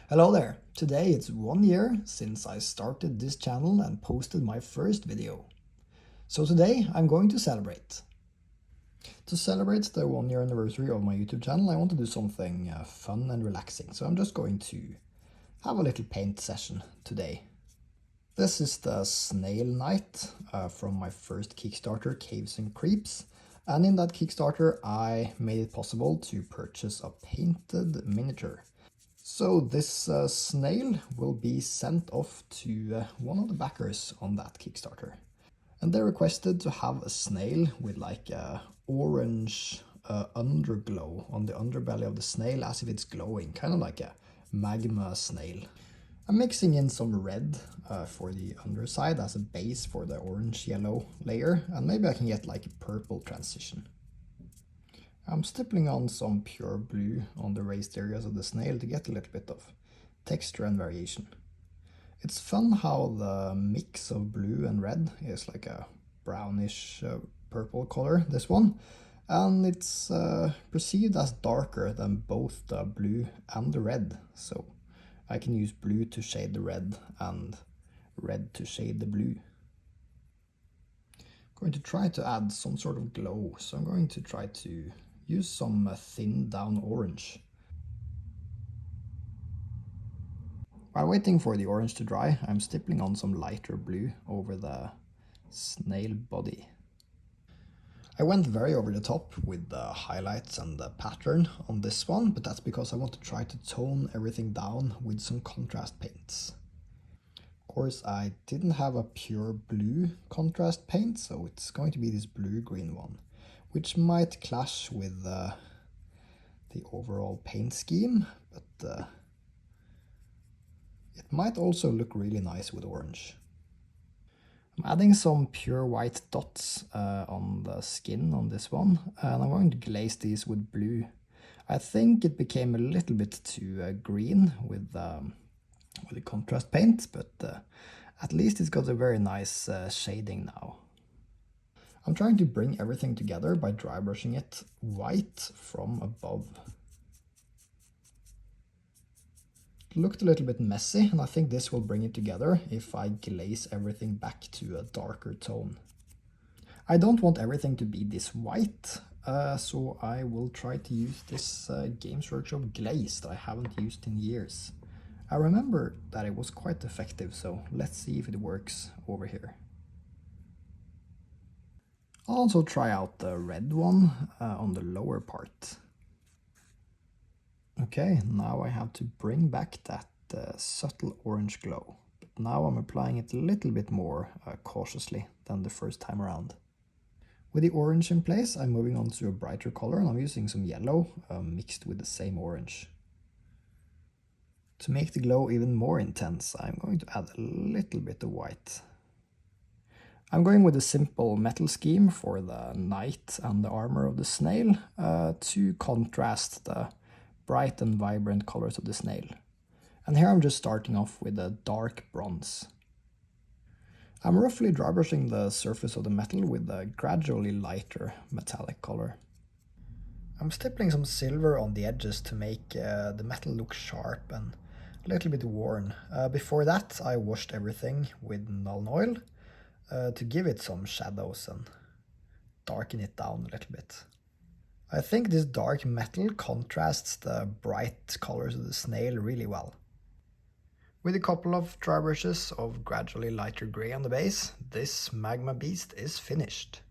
Hello there! Today it's 1 year since I started this channel and posted my first video. So today I'm going to celebrate. To celebrate the 1 year anniversary of my YouTube channel, I want to do something fun and relaxing. So I'm just going to have a little paint session today. This is the Snail Knight from my first Kickstarter, Caves and Creeps. And in that Kickstarter I made it possible to purchase a painted miniature. So this snail will be sent off to one of the backers on that Kickstarter. And they requested to have a snail with like a orange underglow on the underbelly of the snail as if it's glowing, kind of like a magma snail. I'm mixing in some red for the underside as a base for the orange-yellow layer, and maybe I can get like a purple transition. I'm stippling on some pure blue on the raised areas of the snail to get a little bit of texture and variation. It's fun how the mix of blue and red is like a brownish purple color, this one, and it's perceived as darker than both the blue and the red, so I can use blue to shade the red and red to shade the blue. I'm going to try to add some sort of glow, so I'm going to try to use some thinned down orange. While waiting for the orange to dry, I'm stippling on some lighter blue over the snail body. I went very over the top with the highlights and the pattern on this one, but that's because I want to try to tone everything down with some contrast paints. Of course, I didn't have a pure blue contrast paint, so it's going to be this blue-green one, which might clash with the overall paint scheme, but it might also look really nice with orange. I'm adding some pure white dots on the skin on this one, and I'm going to glaze these with blue. I think it became a little bit too green with the contrast paint, but at least it's got a very nice shading now. I'm trying to bring everything together by dry brushing it white from above. It looked a little bit messy, and I think this will bring it together if I glaze everything back to a darker tone. I don't want everything to be this white, so I will try to use this Games Workshop glaze that I haven't used in years. I remember that it was quite effective, so let's see if it works over here. I'll also try out the red one on the lower part. Okay, now I have to bring back that subtle orange glow, but now I'm applying it a little bit more cautiously than the first time around. With the orange in place, I'm moving on to a brighter color, and I'm using some yellow mixed with the same orange. To make the glow even more intense, I'm going to add a little bit of white. I'm going with a simple metal scheme for the knight and the armor of the snail to contrast the bright and vibrant colors of the snail. And here I'm just starting off with a dark bronze. I'm roughly dry brushing the surface of the metal with a gradually lighter metallic color. I'm stippling some silver on the edges to make the metal look sharp and a little bit worn. Before that I washed everything with Nuln Oil to give it some shadows and darken it down a little bit. I think this dark metal contrasts the bright colors of the snail really well. With a couple of dry brushes of gradually lighter grey on the base, this magma beast is finished.